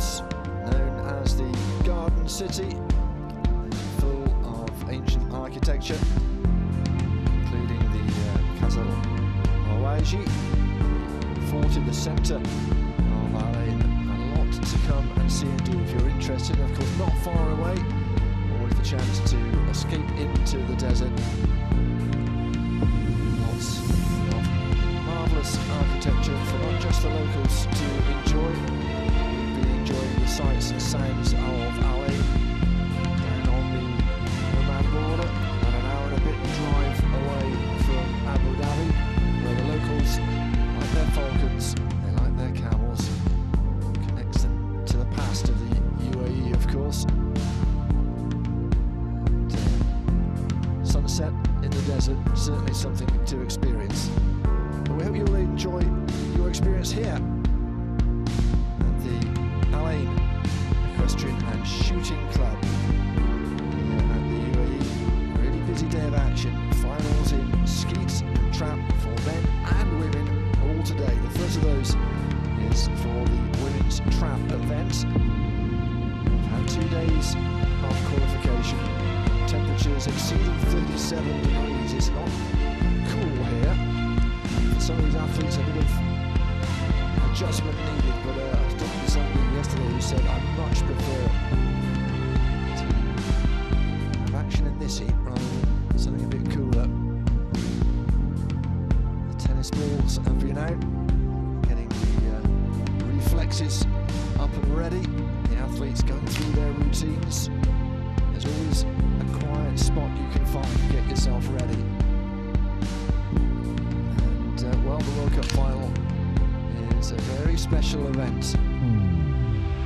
course, known as the Garden City, full of ancient architecture, including the Castle Hawaii, fort in the centre of Alain. A lot to come and see and do if you're interested. Of course, not far away, or with the chance to escape into the desert. Lots of marvellous architecture for not just the locals to enjoy. We'll be enjoying the sights and sounds of Alain down on the Oman border, and an hour and a bit drive away from Abu Dhabi, where the locals like their falcons, they like their camels. Connects them to the past of the UAE, of course. And, sunset in the desert, certainly something to experience. But we hope you'll enjoy your experience here at the Alain Equestrian and Shooting Club here at the UAE. Really busy day of action. Finals in skeet and trap for men and women all today. The first of those is for the women's trap event. We've had 2 days of qualification. Temperatures exceeding 37 degrees. It's not cool here. For some of these athletes, a bit of adjustment needed, but I was talking to somebody yesterday who said, I much prefer to have action in this heat rather than something a bit cooler. The tennis balls have been out, getting the reflexes up and ready. The athletes going through their routines. There's always a quiet spot you can find to get yourself ready. And well, the World Cup final is a very special event.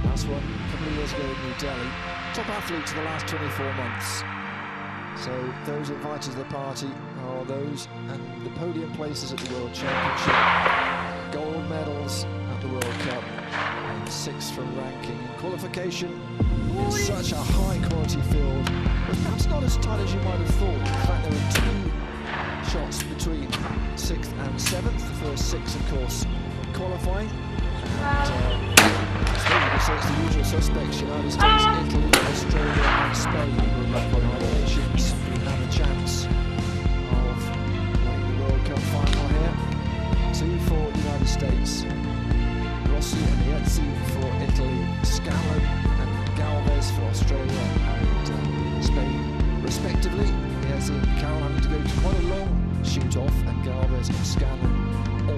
Last one a couple of years ago in New Delhi. Top athletes of the last 24 months. So those invited to the party are those and the podium places at the World Championship, gold medals at the World Cup, and 6th from ranking. Qualification in such a high quality field, but perhaps not as tight as you might have thought. In fact, there were 2 shots between 6th and 7th. The first 6, of course, qualifying. And, I suppose you could say it's the usual suspects: United States, Italy, Australia and Spain were record nations who have a chance of winning the World Cup final here. 2 for the United States, Rossi and Iezzi for Italy, Scallon and Galvez for Australia and Spain, respectively. Iezzi and Carroll having to go to quite a long shoot-off, and Galvez and Scallon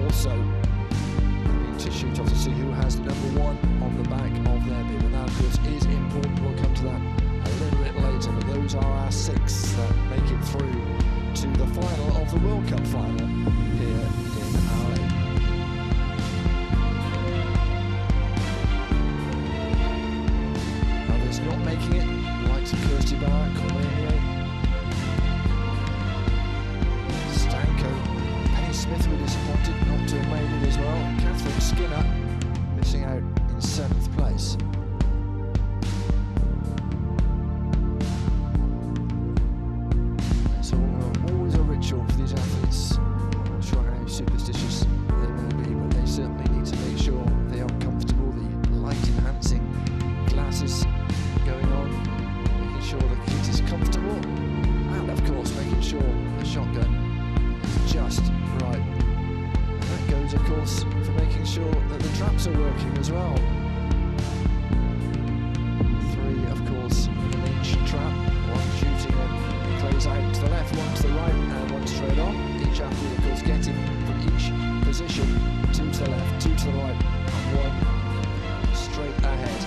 also having to shoot off to see who has number 1 on the back of their bib. And that, of course, is important. We'll come to that a little bit later, but those are our 6 that make it through to the final of the World Cup final here in Alain. Others not making it, like Kirsty Bauer, Cormier, Stanko, Penny Smith were disappointed not to have made it as well. Catherine Skinner missing out in 7th place. It's always a ritual for these athletes. I'm not sure how superstitious they may be, but they certainly need to make sure they are comfortable. The light enhancing glasses going on, making sure the kit is comfortable, and of course making sure the shotgun is just right. And that goes, of course, for making sure that the traps are working as well. 3, of course, in an inch trap, 1 shooting and close out to the left, 1 to the right, and 1 straight on. Each athlete, of course, getting from each position 2 to the left, 2 to the right, and 1 straight ahead.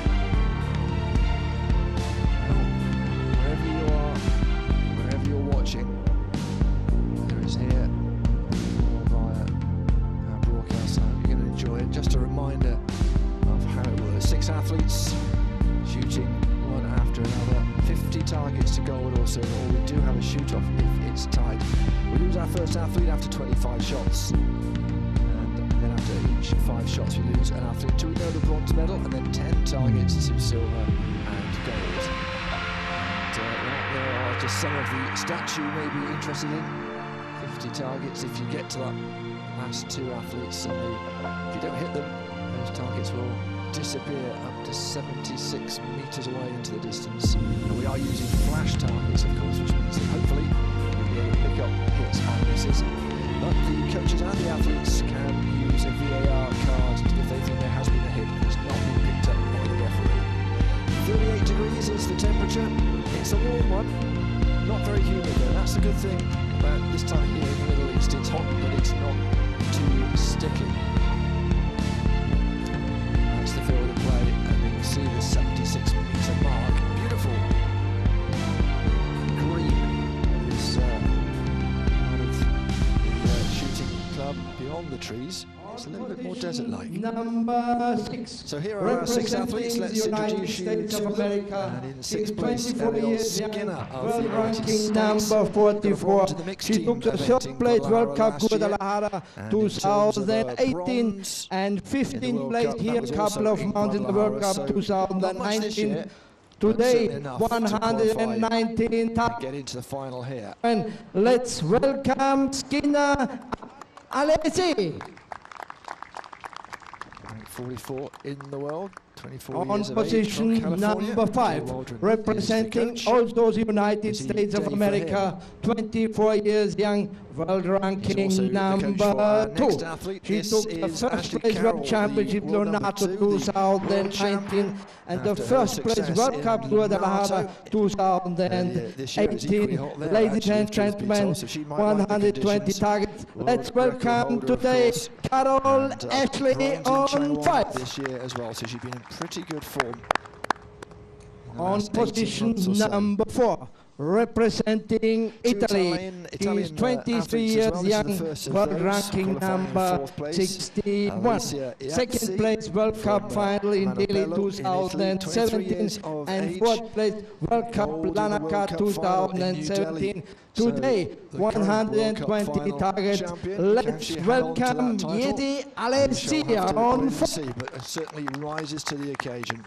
Wherever you are, wherever you're watching, there is here or via our broadcast. I hope you're going to enjoy it. Just a reminder of how it works. 6 athletes shooting one after another. 50 targets to gold or silver, or we do have a shoot-off if it's tied. We lose our first athlete after 25 shots. And then after each 5 shots we lose an athlete until we know the bronze medal, and then 10 targets to silver and gold. There are just some of the stats you may be interested in. 50 targets if you get to that last 2 athletes, and if you don't hit them, those targets will disappear up to 76 metres away into the distance. And we are using flash targets, of course, which means that hopefully we'll be able to pick up hits and misses. But the coaches and the athletes can use a VAR card if they think there has been a hit and it's not been picked up by the referee. 38 degrees is the temperature. It's a warm one, not very humid though. That's the good thing about this time here in the Middle East. It's hot, but it's not too sticky. That's the field of play, and you can see the 76 metre mark. Beautiful green is part of the shooting club beyond the trees. It's a little bit more desert-like. Number 6. So here are our 6 athletes. Let's introduce you to them. And in 6th place, Ariel Skinner of the United States. Number 44. She took the 3rd place World Cup Guadalajara 2018 and 15th place here, couple of months in the World Cup 2019. Today, 119 get into the final here. And let's welcome Skinner Alesi. 44 in the world, 24 on years of position age, from number 5, representing also the United States of America, 24 years young, world ranking number 2. She took the 1st place World Championship Leonardo 2019 and the 1st place World Cup Guadalajara 2018. Ladies and gentlemen, 120 targets. Let's welcome today Carol Ashley on 5. This year as well, so she's been in pretty good form. On position number 4, representing Italy. He's 23 years young, world ranking number 61. 2nd place World Cup final in Delhi 2017 and 4th place World Cup Lanaka 2017. Today, 120 targets. Let's welcome Yedi Alessia on 4. But certainly rises to the occasion.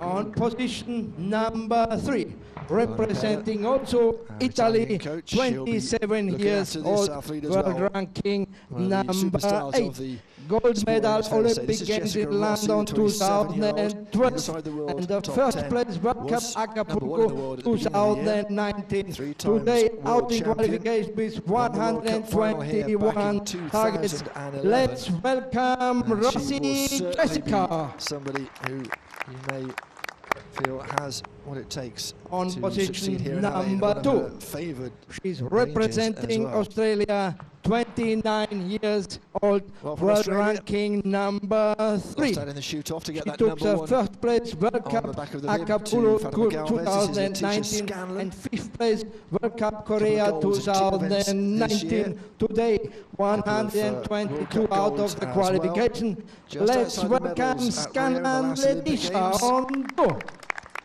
On position number 3, representing also Italy, 27 years old, world ranking number 8. Gold medal Olympic Games in London 2012 and the 1st place World Cup Acapulco 2019. Today out in qualification with 121 targets. Let's welcome Rossi Jessica. Somebody who you may feel has what it takes on to position here number 2. She's representing well. Australia, 29 years old, world ranking number 3. In the shoot off to get she that took the 1st place World Cup Acapulco 2019 and 5th place World Cup Korea 2019. Today, 122 out of the qualification. Let's welcome Scanlan Ledisha on 2.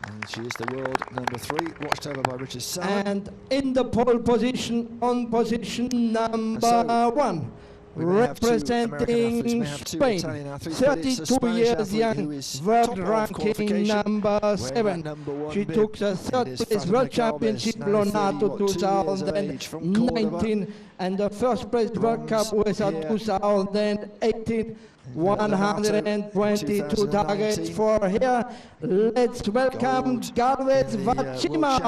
And she is the world number 3, watched over by Richard Salmon. And in the pole position, on position number 1, representing Spain, 32 years young, world ranking number 7. She took the 3rd place World Championship Leonardo 2019 and the 1st place World Cup USA 2018. 122 targets for here. Let's welcome Galvez Vachima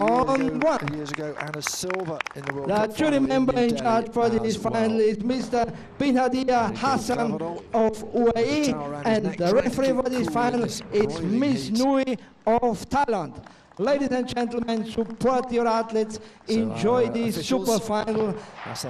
on 1. Years ago, Anna Silva in the World The Cup jury member in charge for this final is Mr. Binhadia Hassan of UAE, and the referee for this final is Ms. Nui of Thailand. Ladies and gentlemen, support your athletes, enjoy this super final,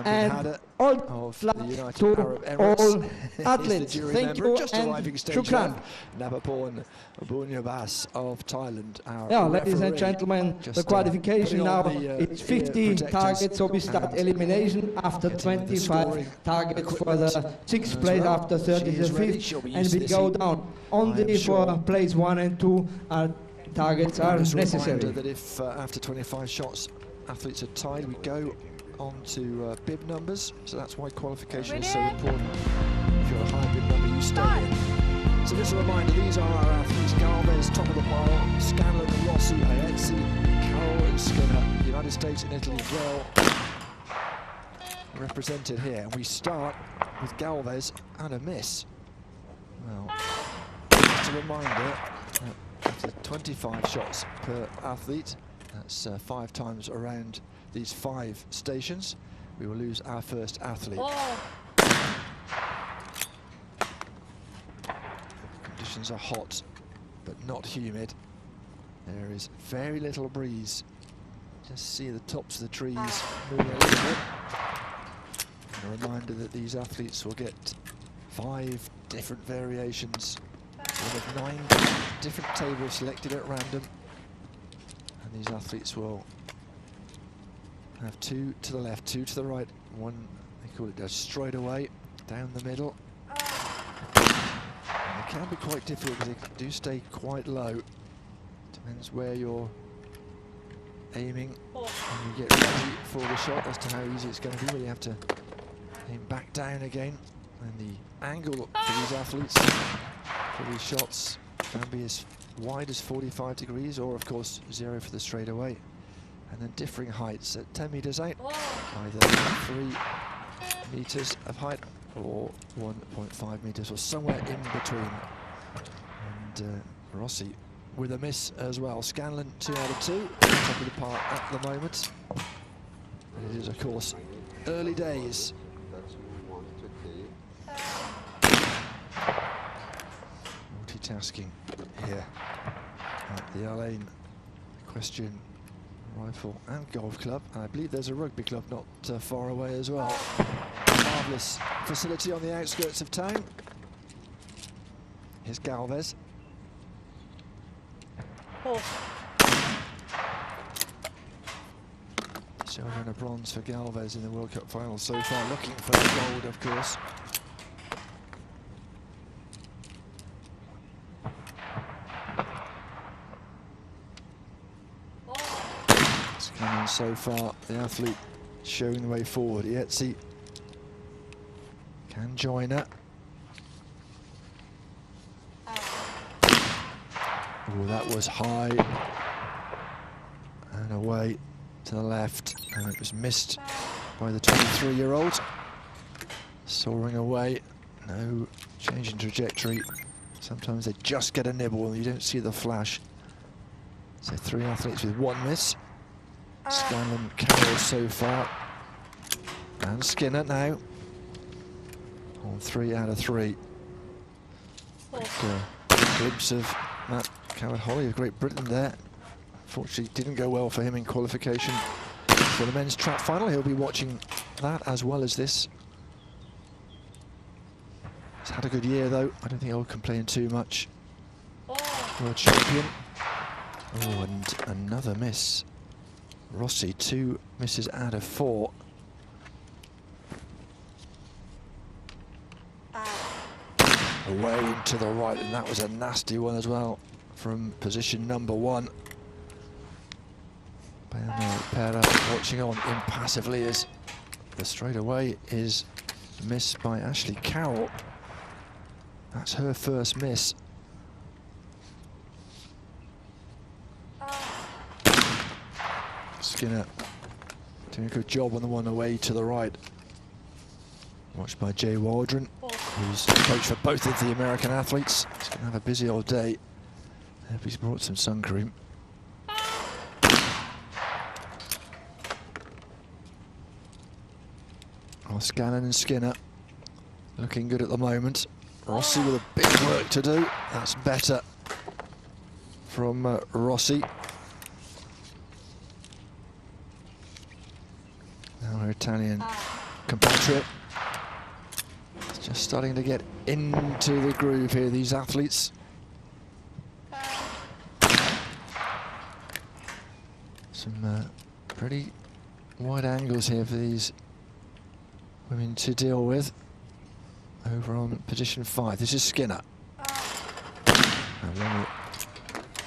and all luck to all athletes. Thank you and shukran. Nabaporn Bunyabas of Thailand. Yeah, ladies and gentlemen, the qualification now, it's 50 targets, so we start elimination after 25 targets for the 6th place after 35th, and we go down. Only for place 1 and 2 targets are necessary. That if after 25 shots athletes are tied, we go on to bib numbers, so that's why qualification is so important. If you're a high bib number, you stay in. So just a reminder, these are our athletes: Galvez, top of the pile, Scanlon, Rossi, Aetzi, Carol and Skinner, United States and Italy as well, represented here. We start with Galvez and a miss. Well, a reminder, after 25 shots per athlete, that's 5 times around these 5 stations, we will lose our first athlete. Conditions are hot, but not humid. There is very little breeze. Just see the tops of the trees moving a little bit. And a reminder that these athletes will get 5 different variations, one of 9 different tables selected at random. And these athletes will have 2 to the left, 2 to the right, 1, they call it a straightaway, down the middle. And they can be quite difficult because they do stay quite low. Depends where you're aiming when you get ready for the shot as to how easy it's going to be, where you have to aim back down again. And the angle for these athletes for these shots can be as wide as 45 degrees, or of course 0 for the straightaway. And then differing heights at 10 meters out, either 3 meters of height or 1.5 meters, or somewhere in between. And Rossi with a miss as well. Scanlon 2 out of 2, top of the park at the moment. And it is, of course, early days. Multitasking here at the Alain Question Rifle and Golf Club. I believe there's a rugby club not far away as well. Marvellous facility on the outskirts of town. Here's Galvez. Silver and a bronze for Galvez in the World Cup final so far, looking for the gold, of course. Scanning so far, the athlete showing the way forward. Ietzi can join her. Oh, that was high and away to the left, and it was missed by the 23-year-old. Soaring away, no change in trajectory. Sometimes they just get a nibble and you don't see the flash. So 3 athletes with 1 miss. Scanlon, Carroll so far, and Skinner now on 3 out of 3. Glimpse of Matt Coward-Holly of Great Britain there. Unfortunately, didn't go well for him in qualification for the men's trap final. He'll be watching that as well as this. He's had a good year though. I don't think he'll complain too much. World champion. Oh, and another miss. Rossi, 2 misses out of 4. Away into the right, and that was a nasty one as well from position number 1. Pera watching on impassively as the straightaway is missed by Ashley Carroll. That's her first miss. Skinner doing a good job on the one away to the right. Watched by Jay Waldron, who's coach for both of the American athletes. He's going to have a busy old day. I hope he's brought some sun cream. Well, Scanlon and Skinner looking good at the moment. Rossi with a big work to do. That's better from Rossi. Now our Italian compatriot. Just starting to get into the groove here, these athletes. Some pretty wide angles here for these women to deal with. Over on position 5, this is Skinner. And then it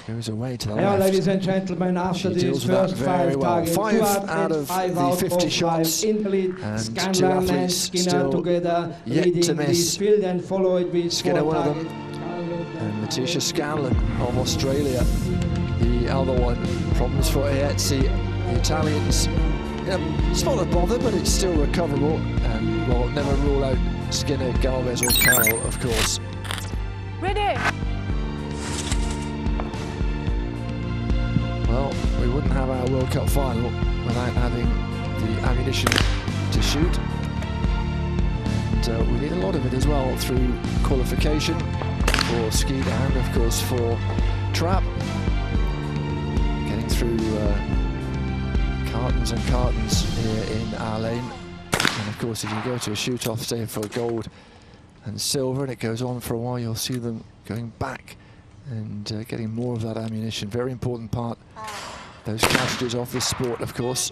goes away to the left. Ladies and gentlemen, after these first 5 targets, 5 out of the 50 shots, in the lead, and Scanlon 2 and athletes Skinner still together yet leading to miss. this field, and follow it with Skinner 4 one of targets. them, and Matisha Scanlon of Australia, the other one. Problems for Ietzi, the Italians. It's not a bother, but it's still recoverable, and we'll never rule out Skinner, Galvez or Carroll, of course. Ready! wouldn't have our World Cup final without having the ammunition to shoot. And we need a lot of it as well through qualification for skeet and, of course, for trap. Getting through cartons and cartons here in our lane. And of course, if you go to a shoot-off, say for gold and silver, and it goes on for a while, you'll see them going back and getting more of that ammunition. Very important part, those cartridges of this sport, of course.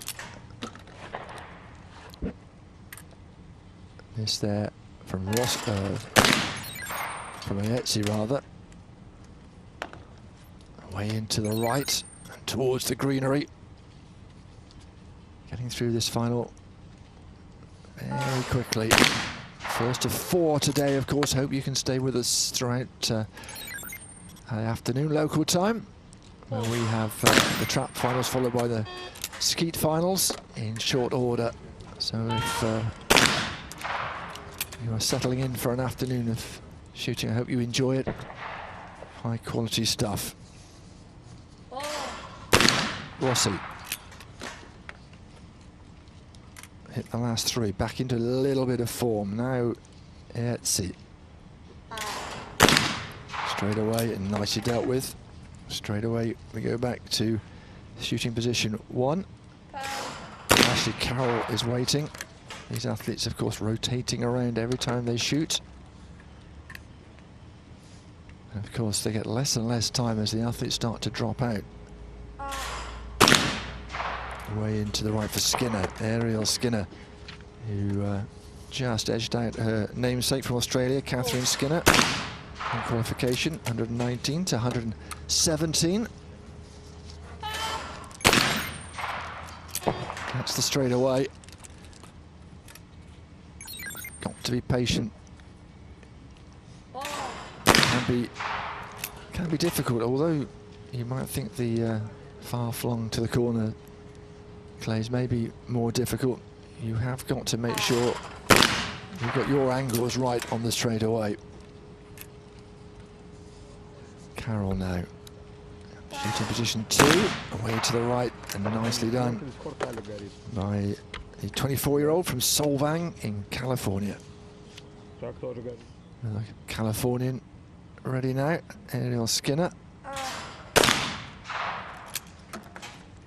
This there from Ross, from Ayetsi rather. Way into the right and towards the greenery. Getting through this final very quickly. First of 4 today, of course. Hope you can stay with us throughout the afternoon local time, where we have the trap finals followed by the skeet finals in short order. So if you are settling in for an afternoon of shooting, I hope you enjoy it. High quality stuff. Rossi hit the last 3, back into a little bit of form. Now Ayetsi. Straight away and nicely dealt with. Straight away we go back to shooting position 1. Ashley Carroll is waiting. These athletes, of course, rotating around every time they shoot. And of course, they get less and less time as the athletes start to drop out. Way into the right for Skinner, Ariel Skinner, who just edged out her namesake from Australia, Catherine Skinner, in qualification, 119 to 117. That's the straightaway. Got to be patient. Can be difficult, although you might think the far flung to the corner clays may be more difficult. You have got to make sure you've got your angles right on the straightaway. Carroll now. Shooting position 2, away to the right, and nicely done by the 24-year-old from Solvang in California. Another Californian ready now, Ariel Skinner.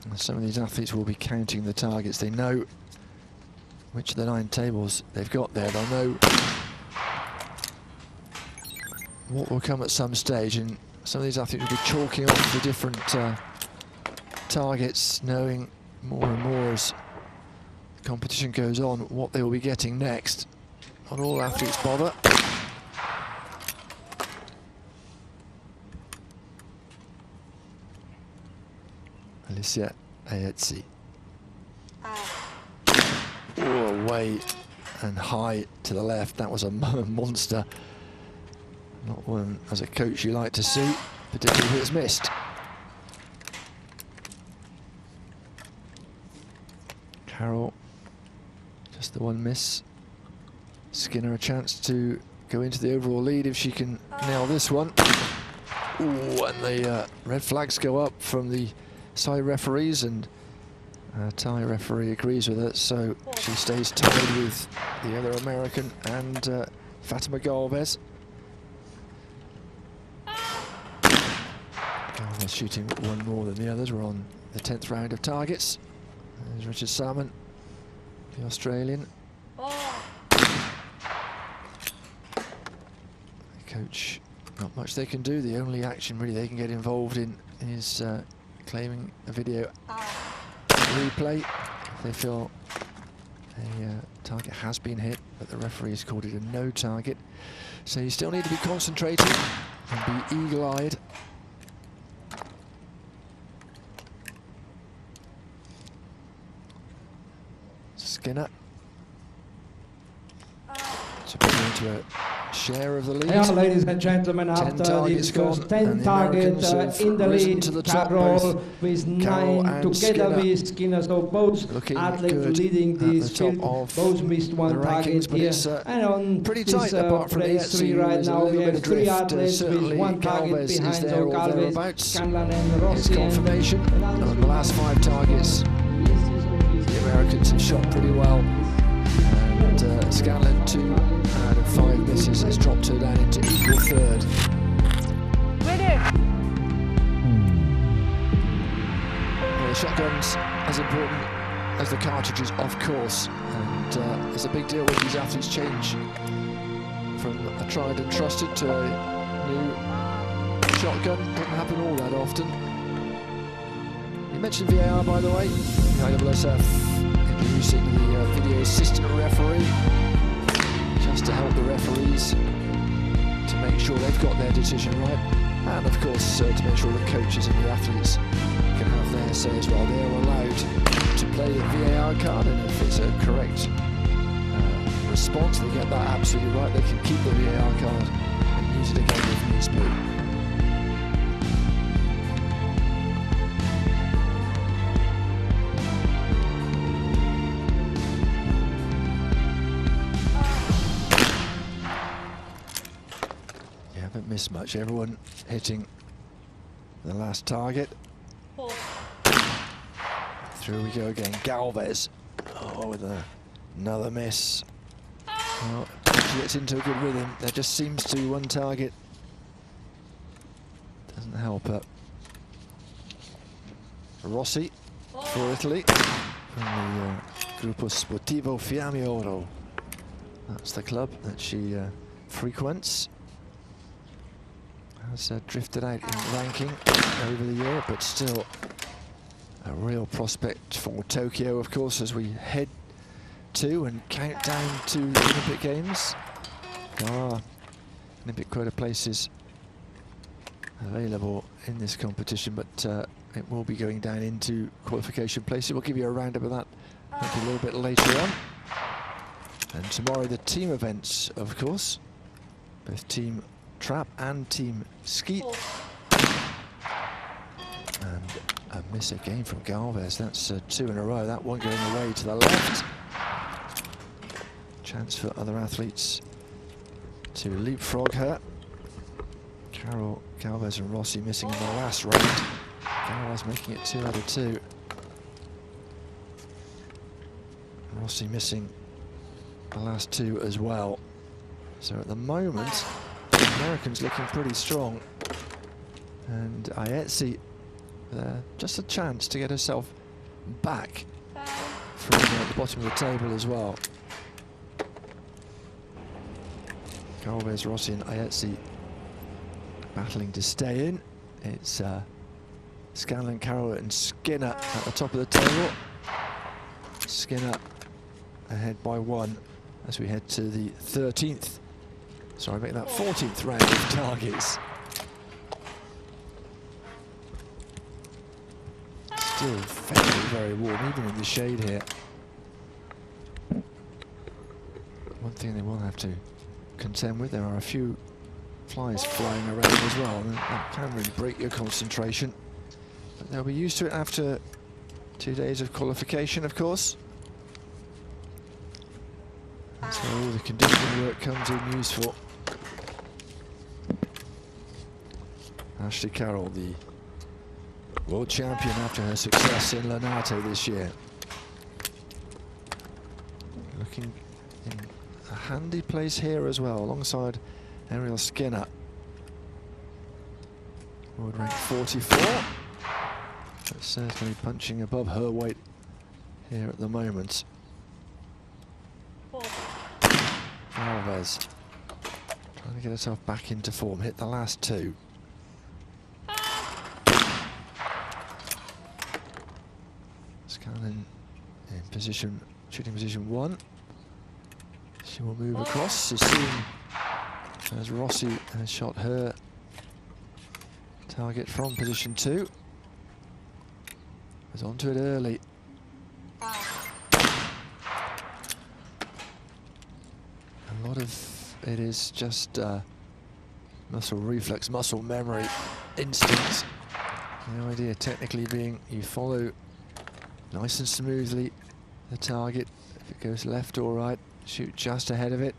And some of these athletes will be counting the targets. They know which of the 9 tables they've got there. They'll know what will come at some stage, and some of these athletes will be chalking off the different targets, knowing more and more as the competition goes on what they will be getting next. Not all athletes bother. Alicia Ayetsi. Oh, away and high to the left. That was a monster. Not one, as a coach, you like to see, particularly if it's missed. Carroll, just the one miss. Skinner a chance to go into the overall lead if she can nail this one. Ooh, and the red flags go up from the side referees, and Thai referee agrees with it, so she stays tied with the other American and Fatima Galvez. Galvez shooting one more than the others. We're on the 10th round of targets. There's Richard Salmon, the Australian. The coach, not much they can do. The only action really they can get involved in is claiming a video replay if they feel a target has been hit, but the referee has called it a no target. So you still need to be concentrating and be eagle-eyed. Skinner to put into a share of the lead. Yeah, ladies and gentlemen, after the first 10 targets in the lead, Carroll with 9 together with Skinner, so both athletes leading this field, both missed one target here. And on this place 3 right now, we have 3 athletes with 1 target behind, so Galvez, Scanlon and Rossi. Confirmation. And on the last 5 targets, the Americans have shot pretty well. And Scanlon, 2 out of 5 misses, has dropped her down into equal third. Well, the shotgun's as important as the cartridges, of course, and it's a big deal when these athletes change from a tried and trusted to a new shotgun. Doesn't happen all that often. You mentioned VAR, by the way. The ISSF introducing the video assistant referee, just to help the referees to make sure they've got their decision right, and of course to make sure the coaches and the athletes can have their say as well. They're allowed to play the VAR card, and if it's a correct response, they get that absolutely right, they can keep the VAR card and use it again if needs be. Haven't missed much, everyone hitting the last target. Through we go again, Galvez. Oh, with another miss. Well, she gets into a good rhythm. There just seems to be one target. Doesn't help her. Rossi for Italy from the Gruppo Sportivo Fiamme Oro. That's the club that she frequents. Has drifted out in ranking over the year, but still a real prospect for Tokyo, of course, as we head to and count down to the Olympic Games. There are Olympic quota places available in this competition, but it will be going down into qualification places. We'll give you a roundup of that maybe a little bit later on. And tomorrow the team events, of course, both team trap and team skeet. And a miss again from Galvez. That's 2 in a row. That one going away to the left. Chance for other athletes to leapfrog her. Carroll, Galvez and Rossi missing in the last round. Galvez making it 2 out of 2. Rossi missing the last 2 as well. So at the moment, the Americans looking pretty strong, and ISSF just a chance to get herself back from the bottom of the table as well. Galvez, Rossi and ISSF battling to stay in. It's Scanlon, Carroll and Skinner at the top of the table. Skinner ahead by 1 as we head to the 13th. Sorry, make that 14th round of targets. Still very, very warm, even in the shade here. One thing they will have to contend with, there are a few flies flying around as well, and that can really break your concentration. But they'll be used to it after 2 days of qualification, of course. That's where all the conditioning work comes in useful. Ashley Carroll, the world champion after her success in Lonato this year. Looking in a handy place here as well, alongside Ariel Skinner. World rank 44. But certainly punching above her weight here at the moment. Galvez trying to get herself back into form, hit the last 2. Scanlon in position, shooting position 1. She will move across as soon as Rossi has shot her target from position 2. Was onto it early. A lot of it is just muscle reflex, muscle memory, instinct. The idea technically being you follow nice and smoothly the target. If it goes left or right, shoot just ahead of it.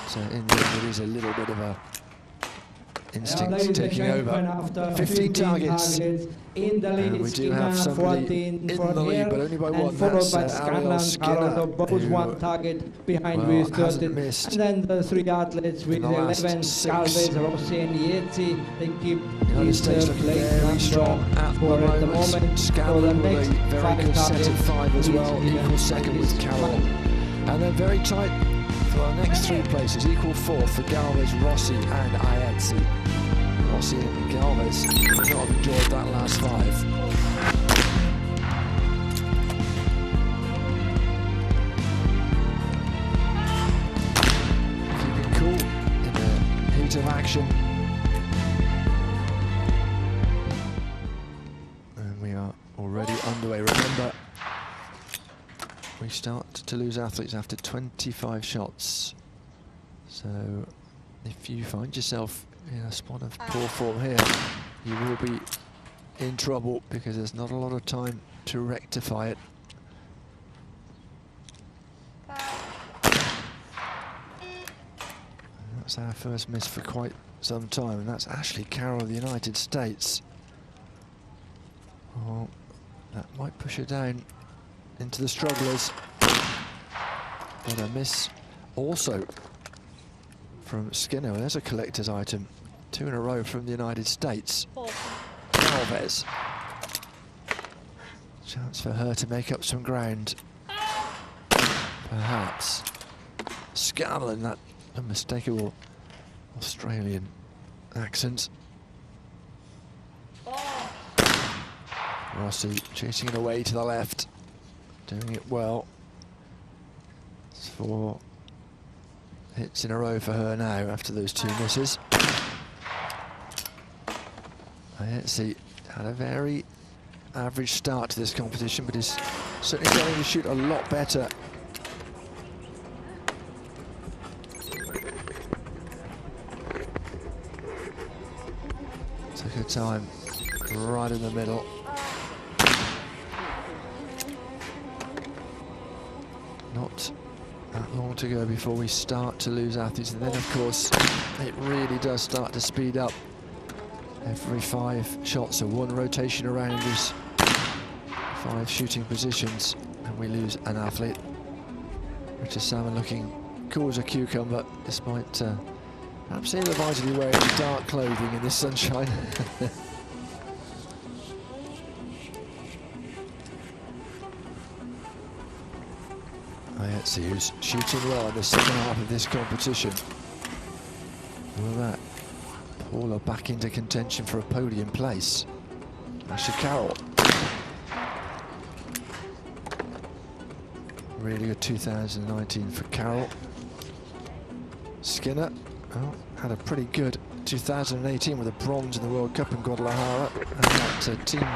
So in the end, it is a little bit of a instinct taking over. 15 targets. In the lead, we do have somebody in the lead, but only by one. Followed by Ariel Scanlon, both one target behind with 13. And then the three athletes with 11, Galvez, Rossi and Yetzi. They keep United States looking very strong at the moment. Scanlon with a very good set of 5 as well, equal second with Carroll. And then very tight for our next 3 places, equal 4th for Galvez, Rossi and Ayetzi. Rossi and Galvez would not have enjoyed that last 5. Keeping cool in the heat of action. And we are already underway. Remember, we start to lose athletes after 25 shots. So if you find yourself in a spot of poor form here, you will be in trouble because there's not a lot of time to rectify it. And that's our first miss for quite some time, and that's Ashley Carroll of the United States. Oh, that might push her down into the strugglers. But a miss also from Skinner. There's a collector's item. 2 in a row from the United States. Galvez. Chance for her to make up some ground. Perhaps. Scanlon, that unmistakable Australian accent. Rossi chasing it away to the left. Doing it well. It's 4 hits in a row for her now after those 2 misses. Ayetzi had a very average start to this competition, but is certainly starting to shoot a lot better. Took her time right in the middle. Not that long to go before we start to lose athletes, and then of course it really does start to speed up. Every 5 shots, so 1 rotation around is 5 shooting positions, and we lose an athlete. Richard Salmon looking cool as a cucumber, despite perhaps ill-advisedly wearing dark clothing in this sunshine. Ayetzi, who's shooting well in the second half of this competition. Will that pull her back into contention for a podium place? Ashley Carroll. Really good 2019 for Carroll. Skinner had a pretty good 2018 with a bronze in the World Cup in Guadalajara, and that team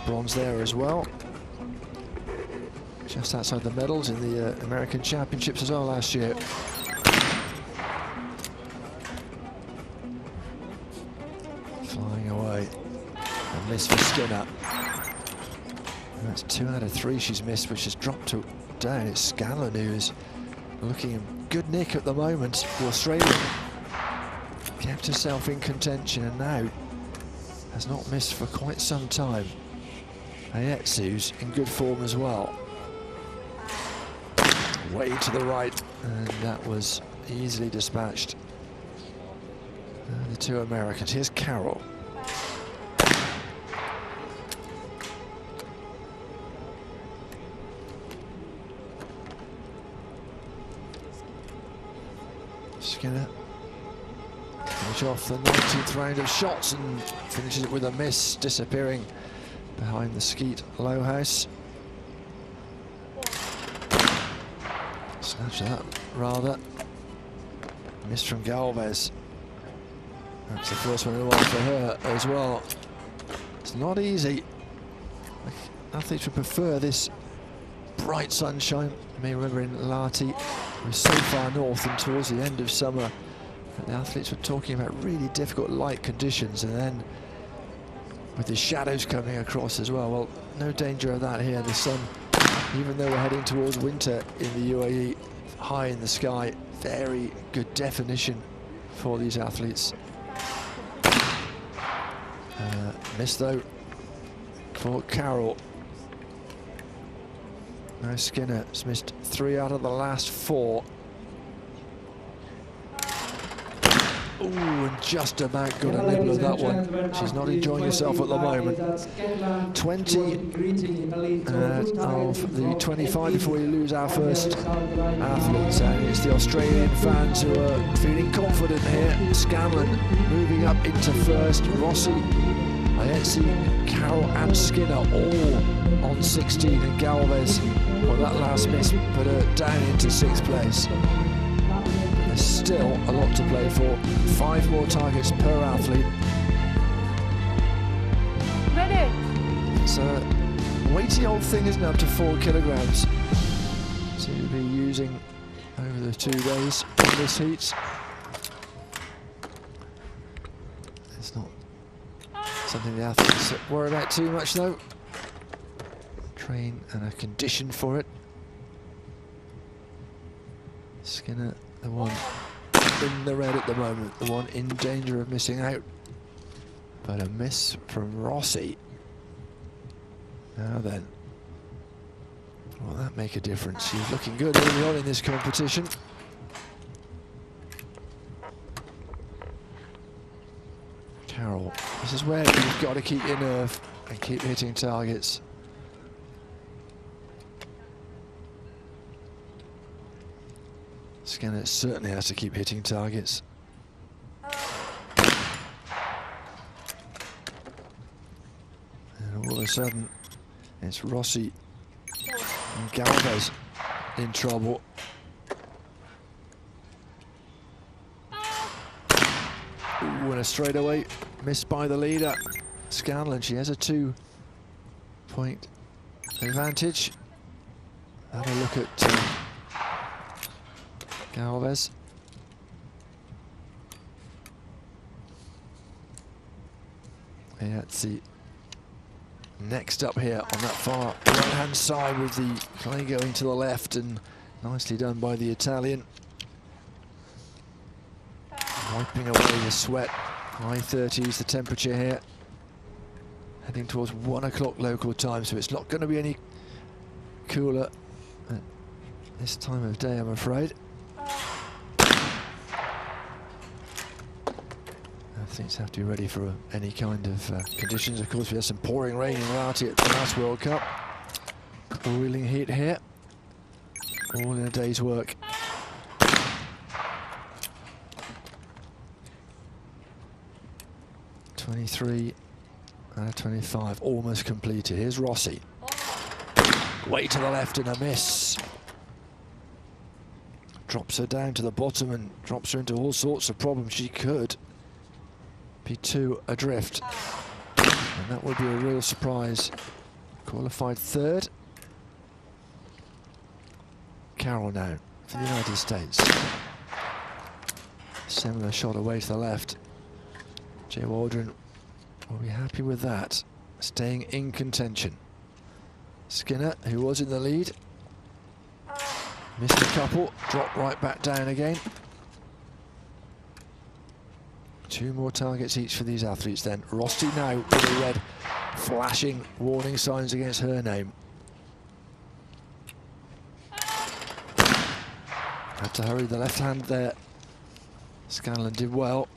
bronze there as well. Just outside the medals in the American Championships as well last year. Flying away. A miss for Skinner. And that's 2 out of 3 she's missed, which has dropped her down. It's Scanlon who is looking in good nick at the moment. The Australian kept herself in contention and now has not missed for quite some time. Ayetzi, who's in good form as well. Way to the right, and that was easily dispatched. The 2 Americans. Here's Carroll. Skinner finish off the 19th round of shots and finishes it with a miss, disappearing behind the skeet low house. Snatch that, rather. Miss from Galvez. That's the first one in a while for her as well. It's not easy. Athletes would prefer this bright sunshine. You may remember in Lati We're so far north and towards the end of summer, the athletes were talking about really difficult light conditions, and then with the shadows coming across as well. Well, no danger of that here. The sun, even though we're heading towards winter in the UAE, high in the sky, very good definition for these athletes. Miss though for Carroll. Now Skinner has missed 3 out of the last 4. Ooh, and just about got a nibble of that one. She's not enjoying herself at the moment. 20 of the 25 before we lose our first athletes. And it's the Australian fans who are feeling confident here. Scanlon moving up into first. Rossi, Ayetsi, Carroll and Skinner all on 16. And Galvez, well, that last miss put her down into 6th place. There's still a lot to play for. 5 more targets per athlete. Ready? It's a weighty old thing, isn't it, up to 4 kilograms to be using over the 2 days in this heat. It's not something the athletes worry about too much though. Train and are conditioned for it. Skinner, the one in the red at the moment, the one in danger of missing out. But a miss from Rossi. Now then, will that make a difference? She's looking good early on in this competition. Carroll, this is where you've got to keep your nerve and keep hitting targets. Skinner certainly has to keep hitting targets. And all of a sudden, it's Rossi and Galvez in trouble. Ooh, and a straightaway missed by the leader. Scanlon, she has a 2-point advantage. Have a look at Galvez. Yeah, it's the next up here on that far right-hand side with the play going to the left, and nicely done by the Italian. Wiping away the sweat. High 30s the temperature here. Heading towards 1 o'clock local time, so it's not going to be any cooler at this time of day, I'm afraid. Athletes have to be ready for any kind of conditions. Of course, we had some pouring rain in Lahti at the last World Cup. Boiling heat here. All in a day's work. (23 out of 25), almost completed. Here's Rossi. Way to the left and a miss. Drops her down to the bottom and drops her into all sorts of problems. She could be 2 adrift, and that would be a real surprise. Qualified 3rd. Carroll now for the United States. Similar shot away to the left. Jay Waldron will be happy with that, staying in contention. Skinner, who was in the lead, missed a couple, dropped right back down again. 2 more targets each for these athletes then. Rossi now with a red flashing warning signs against her name. Had to hurry the left hand there. Scanlon did well.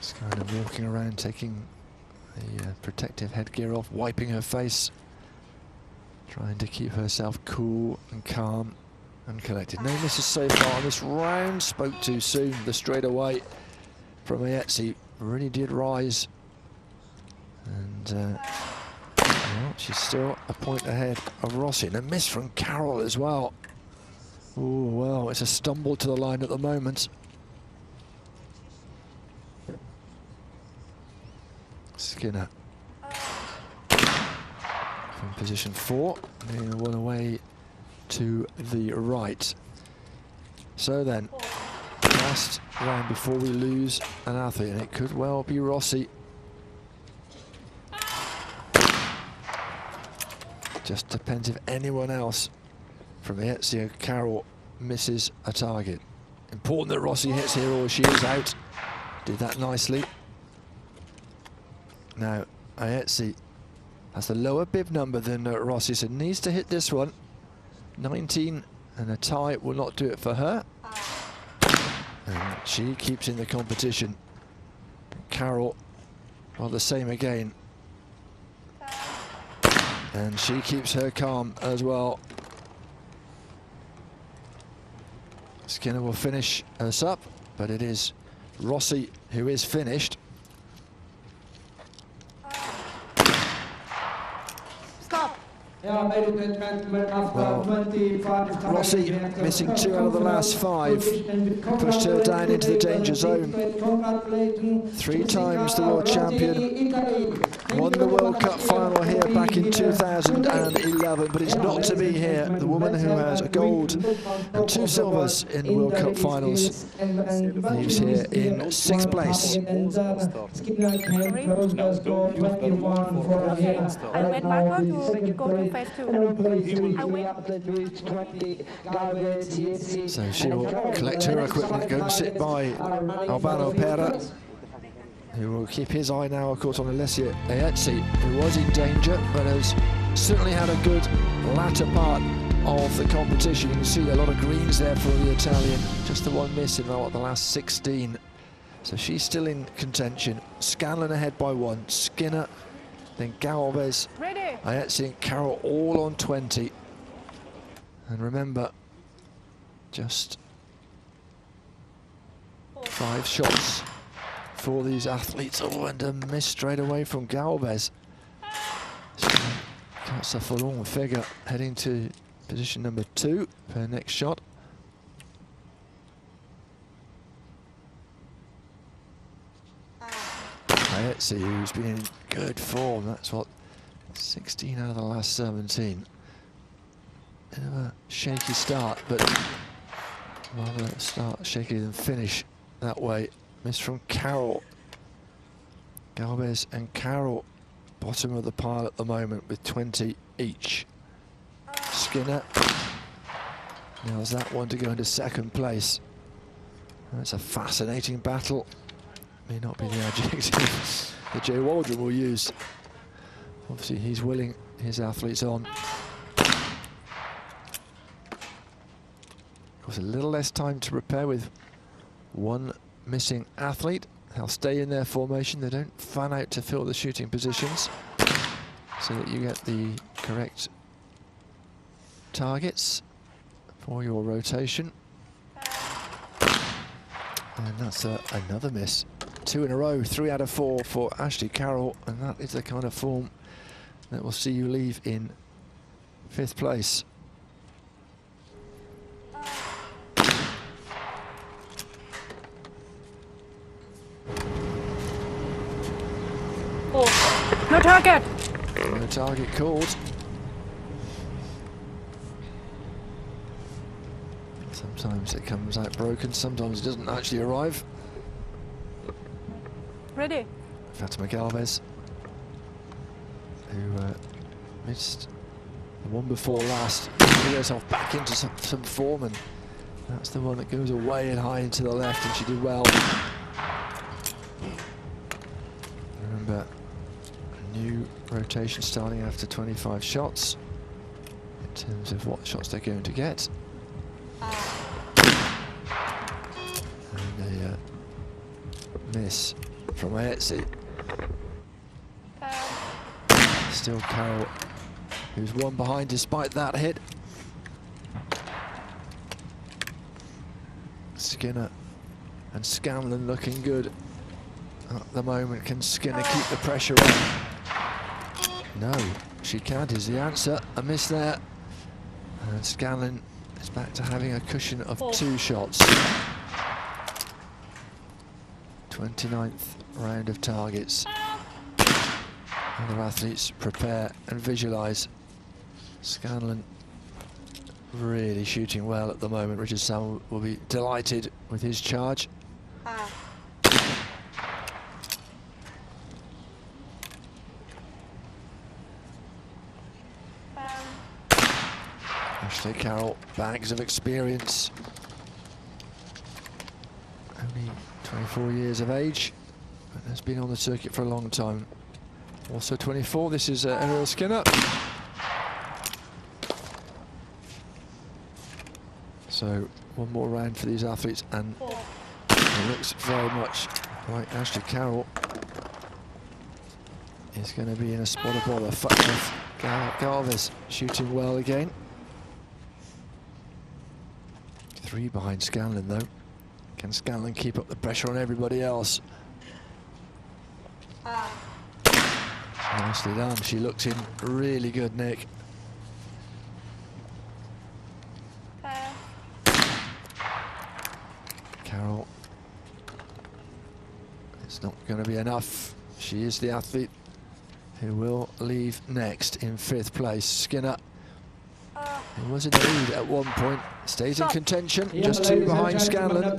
Scanlon walking around, taking the protective headgear off, wiping her face, trying to keep herself cool and calm and collected. No misses so far on this round. Spoke too soon. The straightaway from Ayetsi really did rise. And well, she's still a point ahead of Rossi. And a miss from Carroll as well. Oh, well, it's a stumble to the line at the moment. Skinner for in position 4, moving one away to the right. So then, last round before we lose an athlete, and it could well be Rossi. Just depends if anyone else from ISSF or Carroll misses a target. Important that Rossi hits here or she is out. Did that nicely. Now, ISSF has the lower bib number than Rossi, so needs to hit this one. 19 and a tie will not do it for her. And she keeps in the competition. Carroll, well, the same again. And she keeps her calm as well. Skinner will finish us up, but it is Rossi who is finished. Stop. Well, Rossi missing 2 out of the last 5, pushed her down into the danger zone. 3 times the world champion, won the World Cup final here back in 2011, but it's not to be here. The woman who has a gold and 2 silvers in World Cup finals leaves here in 6th place. I went Marco to go to phase 2. So she will collect her equipment, go and sit by Albano Pera, who will keep his eye now, of course, on Alessia ISSF, who was in danger, but has certainly had a good latter part of the competition. You can see a lot of greens there for the Italian, just the one miss in the last 16. So she's still in contention. Scanlon ahead by 1, Skinner, then Galvez, ISSF and Carroll all on 20. And remember, just 5 shots for these athletes. Oh, and a miss straight away from Galvez. That's a forlorn figure, heading to position number 2 for her next shot. ISSF, who's been in good form, that's what, 16 out of the last 17. Bit of a shaky start, but rather start shakier than finish that way. Miss from Carroll. Galvez and Carroll, bottom of the pile at the moment with 20 each. Skinner nails that one to go into 2nd place. That's a fascinating battle. May not be the adjective that Jay Waldron will use. Obviously, he's willing his athletes on. Of course, a little less time to prepare with 1 missing athlete. They'll stay in their formation. They don't fan out to fill the shooting positions so that you get the correct targets for your rotation. And that's another miss. 2 in a row, 3 out of 4 for Ashley Carroll, and that is the kind of form that will see you leave in 5th place. Oh, no target. No target called. Sometimes it comes out broken, sometimes it doesn't actually arrive. Ready? Fatima Galvez, who missed the one before last, put herself back into some form, and that's the one that goes away and high into the left, and she did well. Remember, a new rotation starting after 25 shots in terms of what shots they're going to get. And a miss from ISSF. Still Carroll, who's 1 behind despite that hit. Skinner and Scanlon looking good at the moment. Can Skinner keep the pressure on? No, she can't is the answer. A miss there. And Scanlon is back to having a cushion of 2 shots. 29th round of targets. Other athletes prepare and visualise. Scanlon really shooting well at the moment. Richard Sam will be delighted with his charge. Ashley Carroll, bags of experience. Only 24 years of age, but has been on the circuit for a long time. Also 24, this is Ariel Skinner. So one more round for these athletes, and it looks very much like Ashley Carroll is going to be in a spot of bother. Galvez shooting well again. 3 behind Scanlon though. Can Scanlon keep up the pressure on everybody else? Nicely done. She looks in really good nick. Carroll. It's not going to be enough. She is the athlete who will leave next in 5th place. Skinner, who was in the lead at one point, stays in contention, just 2 behind Scanlon. So,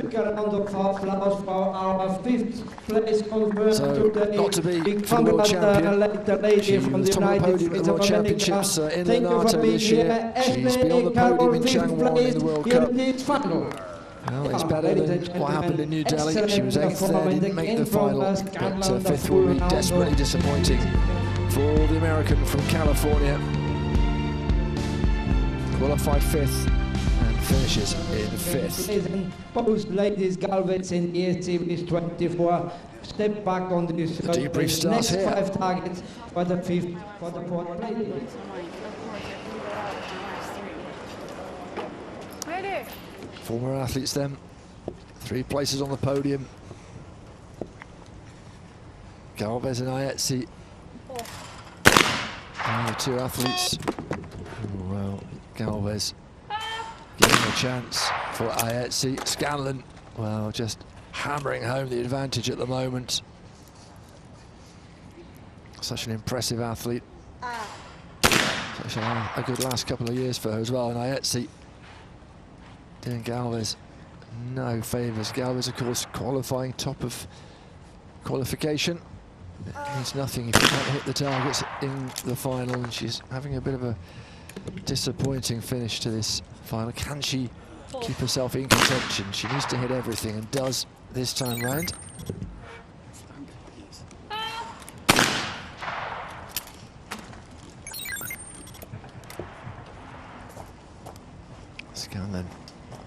not to be for the world champion. She was top of the podium at the World Championships in Leonardo this year. She's been on the podium in Changwon in the World Cup. Well, it's better than what happened in New Delhi. She was 8th there, didn't make the final, but 5th will be desperately disappointing for the American from California. Qualified 5th and finishes in 5th. Both ladies Galvez in ESC 24 step back on this debrief starts next here. 5 targets for the 5th, for the 4th ladies. Ready? Former athletes then, 3 places on the podium. Galvez and Ayetsi. And the 2 athletes. Oh, well, Galvez giving a chance for Ayetsi. Scanlon, well, just hammering home the advantage at the moment. Such an impressive athlete. Such a good last couple of years for her as well. And Ayetsi doing Galvez no favours. Galvez, of course, qualifying top of qualification. It means nothing if you can't hit the targets in the final, and she's having a bit of a disappointing finish to this final. Can she keep herself in contention? She needs to hit everything, and does this time round. Scanlon.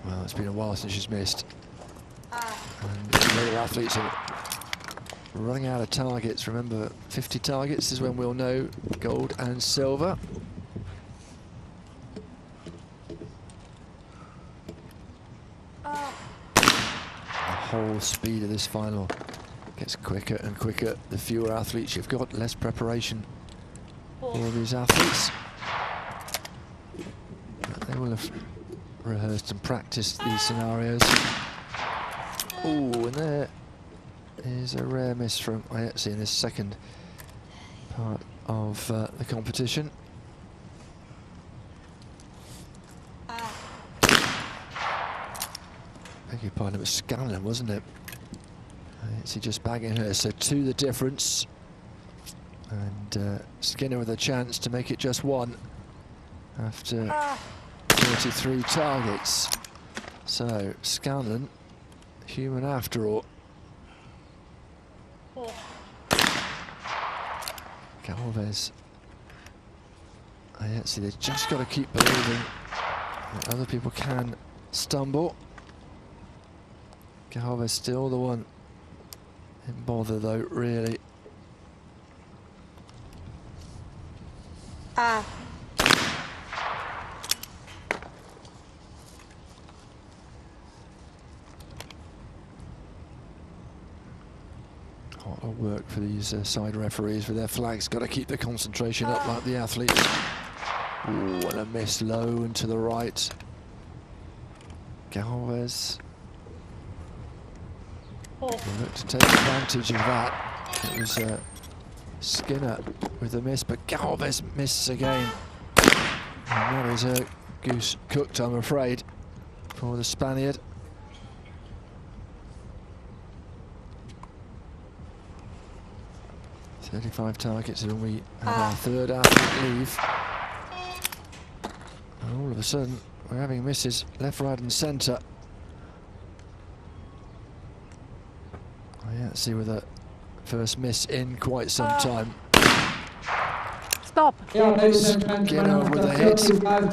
Well, it's been a while since she's missed. And the other athletes are running out of targets. Remember, 50 targets is when we'll know gold and silver. The whole speed of this final gets quicker and quicker. The fewer athletes you've got, less preparation for these athletes. They will have rehearsed and practiced these scenarios. Oh, and there is a rare miss from Ayetsi in this second part of the competition. Beg your pardon, it was Scanlon, wasn't it? Ayetsi just bagging her, so 2 the difference. And Skinner with a chance to make it just 1 after 33 targets. So Scanlon, human after all. Galvez. Ayetsi, they've just got to keep believing that other people can stumble. Galvez still the one in bother though, really. Hard work for these side referees with their flags. Got to keep the concentration up like the athletes. Ooh, and a miss low and to the right. Galvez. Will look to take advantage of that. It was Skinner with the miss, but Galvez misses again. And that is a goose cooked, I'm afraid, for the Spaniard. "35 targets and we have our third athlete leave. And all of a sudden, we're having misses left, right and centre. Yeah, see with the first miss in quite some time. Stop. Skinner with a hit. Two behind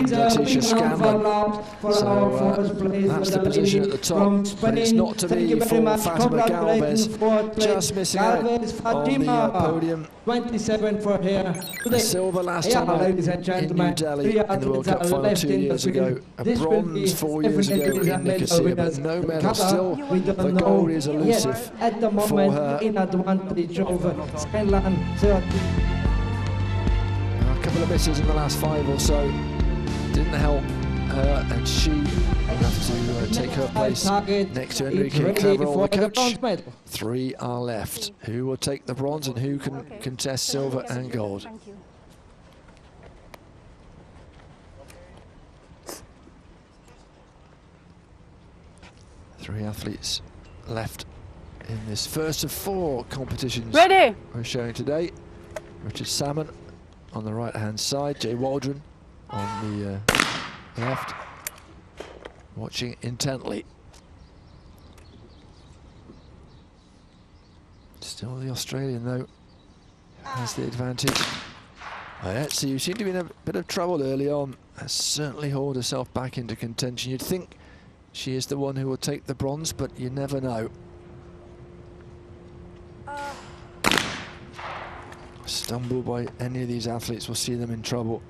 Letitia Scanlon. So that's the position at the top. But it's not to be for Fatima Galvez. Just missing out on the podium. 27 for here. A silver last time in New Delhi in the World Cup final 2 years ago. A bronze 4 years ago in Nicosia, but no medal. Still, the gold is elusive at the for moment her. in advantage of Scanlon. A couple of misses in the last 5 or so didn't help her, and she will have to take her place next to Enrique Claverol, the coach. 3 are left. Who will take the bronze and who can contest silver and gold? Thank you. Three athletes left in this first of 4 competitions Ready. we're showing today. Richard Salmon on the right-hand side, Jay Waldron on the left, watching intently. Still the Australian, though, has the advantage. So you seem to be in a bit of trouble early on. Has certainly hauled herself back into contention. You'd think she is the one who will take the bronze, but you never know. Stumble by any of these athletes will see them in trouble.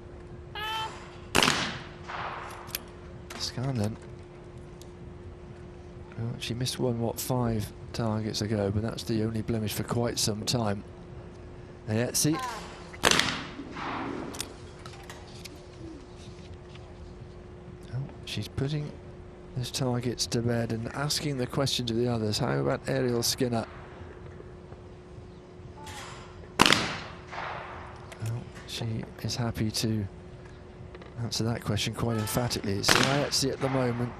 Scanlon. Well, she missed one, what, 5 targets ago, but that's the only blemish for quite some time. See. She's putting his targets to bed and asking the questions of the others. How about Ariel Skinner? She is happy to answer that question quite emphatically. It's Ayetsi at the moment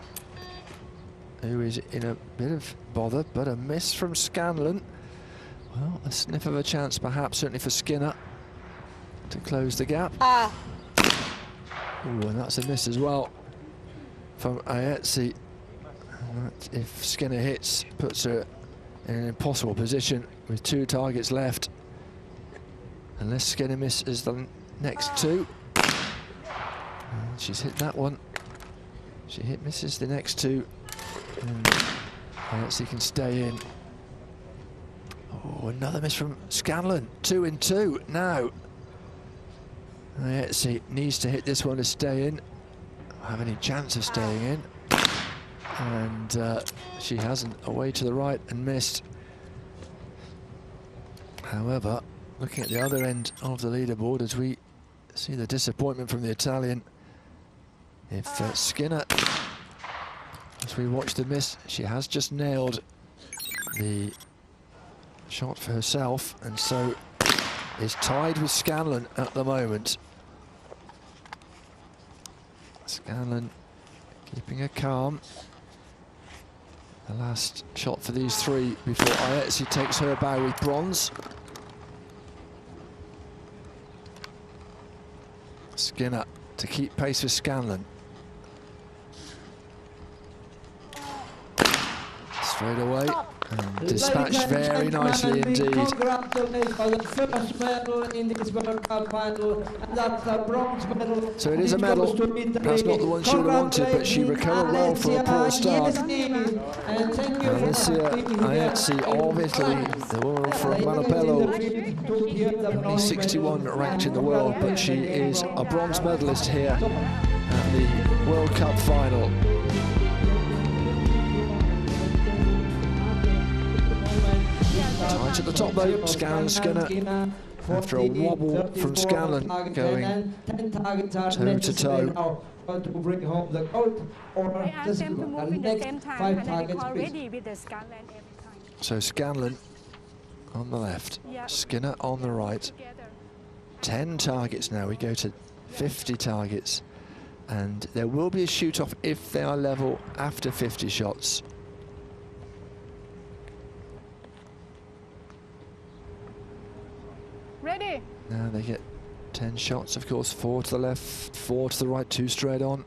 who is in a bit of bother, but a miss from Scanlon. Well, a sniff of a chance perhaps, certainly for Skinner, to close the gap. Ooh, and that's a miss as well from Ayetsi. If Skinner hits, puts her in an impossible position with 2 targets left. Unless Skinner misses the next 2. And she's hit that one. She misses the next 2. And Ayetsi can stay in. Oh, another miss from Scanlon. 2 in 2 now. Ayetsi needs to hit this one to stay in. Have any chance of staying in. And she hasn't. Away to the right and missed. However, looking at the other end of the leaderboard as we see the disappointment from the Italian. If Skinner, as we watch the miss, she has just nailed the shot for herself, and so is tied with Scanlon at the moment. Scanlon keeping her calm. The last shot for these 3 before Ayetsi takes her bow with bronze. Skinner to keep pace with Scanlon. Straight away and dispatched very nicely indeed. Congratulations for the first medal in this World Cup final, and that's a bronze medal. So it is a medal. That's not the one she would have wanted, but she recovered well for a poor start. Alicia Ayetsi of Italy, the woman from Manopello, only 61 ranked in the world, but she is a bronze medalist here at the World Cup final. Tight at the top though, Skinner, after a wobble from Scanlon, going toe to toe. To bring home the gold, or I asked them to move in the same time, and I call ready with the Scanlon every time. So Scanlon on the left, Yeah. Skinner on the right. Together. 10 targets now, we go to 50 targets. And there will be a shoot-off if they are level after 50 shots. Ready? Now they get 10 shots, of course, 4 to the left, 4 to the right, 2 straight on.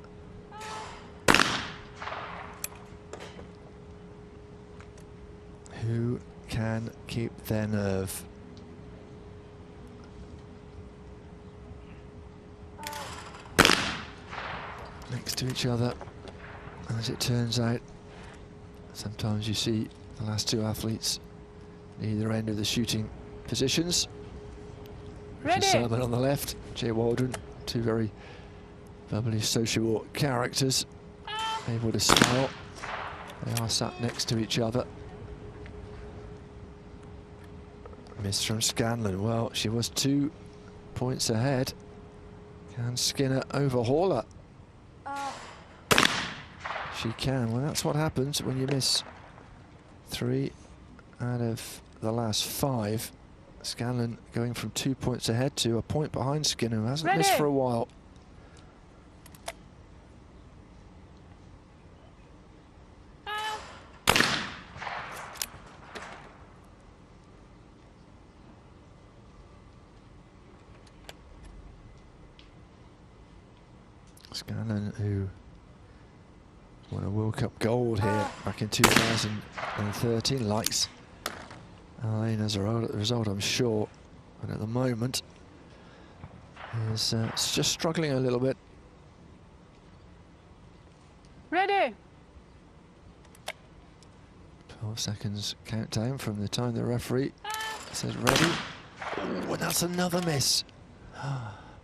Who can keep their nerve? Next to each other, as it turns out. Sometimes you see the last two athletes either end of the shooting positions. Ready? Salmon on the left, Jay Waldron, two very bubbly, sociable characters, able to smile. They are sat next to each other. Miss from Scanlon. Well, she was 2 points ahead. Can Skinner overhaul her? She can. Well, that's what happens when you miss 3 out of the last 5. Scanlon going from 2 points ahead to a point behind Skinner, who hasn't missed for a while. Scanlon, who won a World Cup gold here back in 2013, likes Alain as a result, I'm sure, but at the moment is just struggling a little bit. Ready? 12 seconds countdown from the time the referee says ready. Oh, and that's another miss.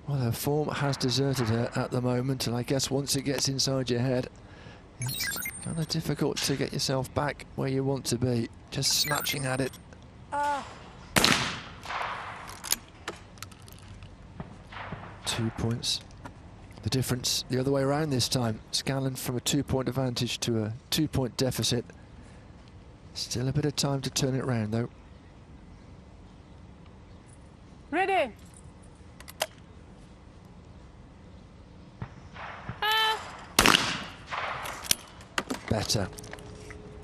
Well, her form has deserted her at the moment, and I guess once it gets inside your head, it's kind of difficult to get yourself back where you want to be. Just snatching at it. 2 points. The difference the other way around this time. Scanlon from a 2-point advantage to a 2-point deficit. Still a bit of time to turn it around, though. Ready?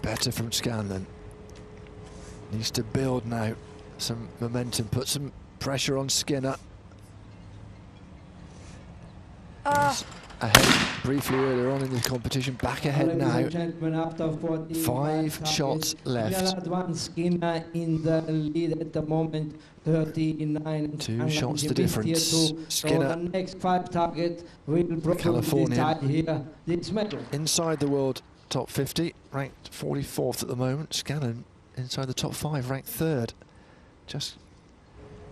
Better from Scanlon. Needs to build now some momentum, put some pressure on Skinner. Ahead briefly earlier on in the competition, back ahead now. 5 shots left. Skinner in the lead at the moment, 39. 2 shots the difference. Skinner, so the next 5 targets will probably decide here this medal. Inside the world top 50, ranked 44th at the moment. Scanlon inside the top 5, ranked 3rd. Just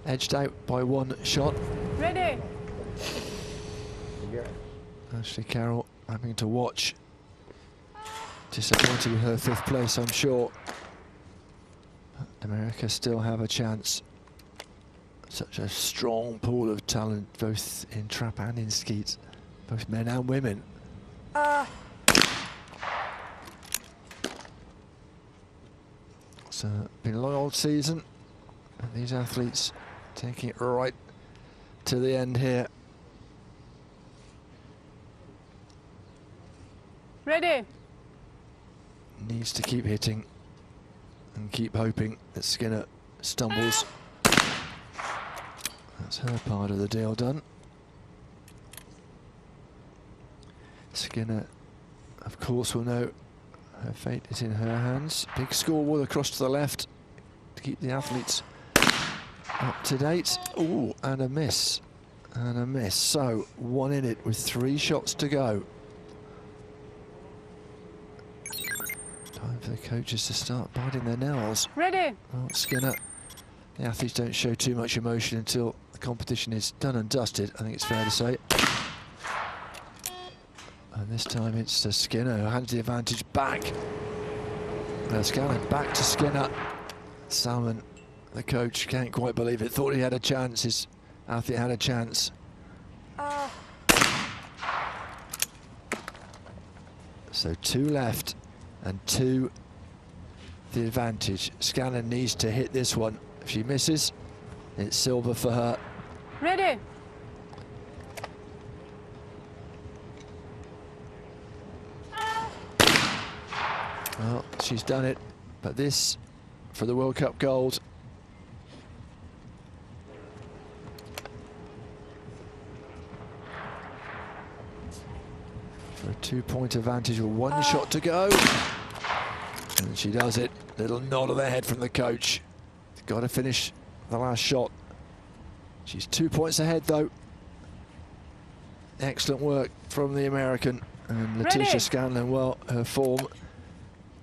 edged out by 1 shot. Ready? Ashley Carroll having to watch. Disappointed with her 5th place, I'm sure. But America still have a chance. Such a strong pool of talent, both in trap and in skeet, both men and women. It's been a long old season, and these athletes taking it right to the end here. Ready? Needs to keep hitting and keep hoping that Skinner stumbles. That's her part of the deal done. Skinner, of course, will know her fate is in her hands. Big scoreboard across to the left to keep the athletes up to date. Ooh, and a miss. And a miss. So, 1 in it with 3 shots to go. Time for the coaches to start biting their nails. Ready? Well, Skinner, the athletes don't show too much emotion until the competition is done and dusted, I think it's fair to say. And this time it's Skinner who hands the advantage back. Scanlon back to Skinner. Salmon, the coach, can't quite believe it. Thought he had a chance. His athlete had a chance. So 2 left and 2 the advantage. Scanlon needs to hit this one If she misses, it's silver for her. Ready. Well, she's done it, but this for the World Cup gold. For a 2-point advantage with 1 shot to go. And she does it. Little nod of the head from the coach. Got to finish the last shot. She's 2 points ahead though. Excellent work from the American. And Letitia Scanlon, well, her form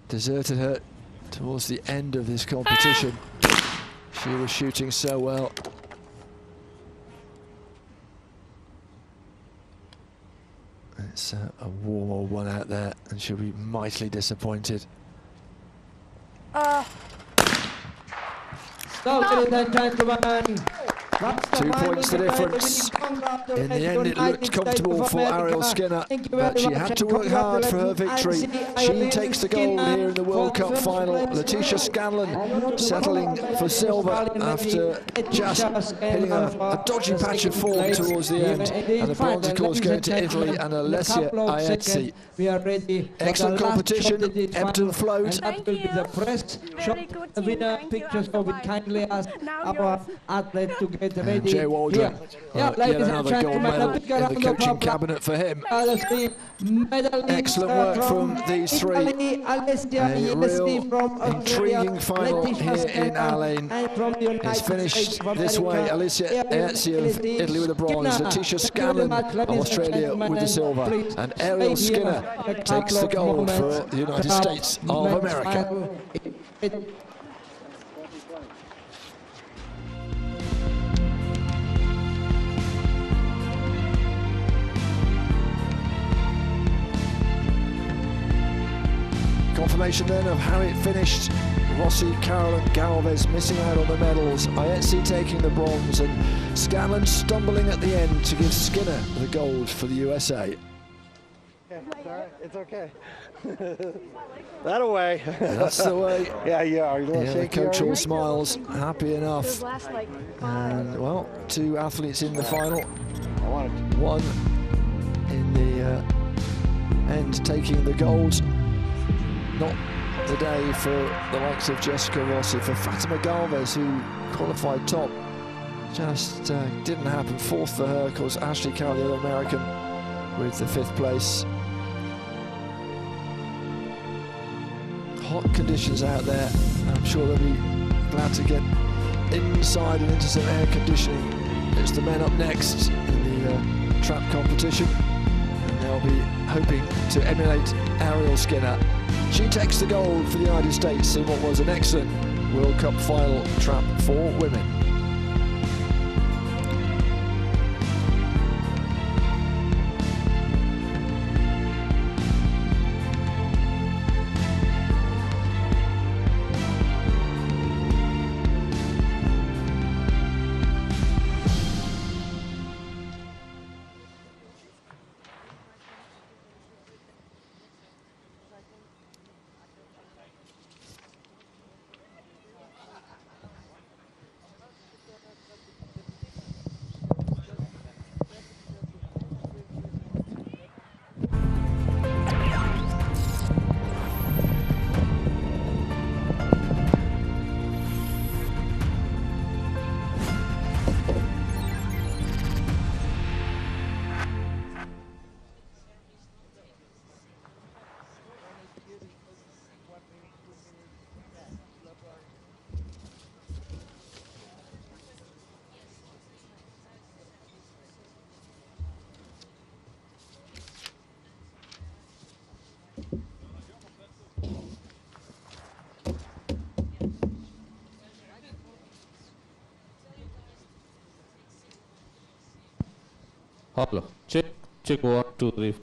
deserted her towards the end of this competition. She was shooting so well. It's a warm old one out there, and she'll be mightily disappointed. So, ladies and gentlemen, 2 points the difference. In the end, it looked comfortable for Ariel Skinner, but she had to work hard for her victory. She takes the gold here in the World Cup final. Letitia Scanlon settling for silver after just hitting a dodgy patch of form towards the end. And the bronze, of course, going to Italy and Alessia Iezzi. Excellent competition. Everton float. Thank you. The press shot Very good the team. winner Thank pictures, you. so we kindly ask Now our yours. athlete to get ready. And Jay Waldron, Yeah, yet ladies and another gold gentlemen, medal a big in round the of coaching applause. cabinet for him. Medalist, Excellent work from these three. Italy, Alessia A Iezzi real from Australia, intriguing final Letitia here in Scanlon, Alain. and from the United It's finished States of this way. America, Alessia Iezzi of Italy with the bronze, Skinner. Letitia Thank you very Scanlon much, of ladies and Australia gentlemen, with the silver, please and Ariel stay here Skinner a takes the couple of gold for moments. the United Cup States of men's America. final. Confirmation then of how it finished. Rossi, Carolyn Galvez missing out on the medals. Iezzi taking the bronze, and Scanlon stumbling at the end to give Skinner the gold for the USA. Yeah, it's all right. It's okay. That away. That's the way. Yeah, you are. You Yeah, the coach all smiles, happy enough. And well, 2 athletes in the final. I wanted to. One in the end taking the gold. Not the day for the likes of Jessica Rossi. For Fatima Galvez, who qualified top, just didn't happen. 4th for her, of course. Ashley Carroll, the other American, with the 5th place. Hot conditions out there. I'm sure they'll be glad to get inside and into some air conditioning. It's the men up next in the trap competition, and they'll be hoping to emulate Ariel Skinner. She takes the gold for the United States in what was an excellent World Cup final trap for women. Hello. Check 1, 2, 3.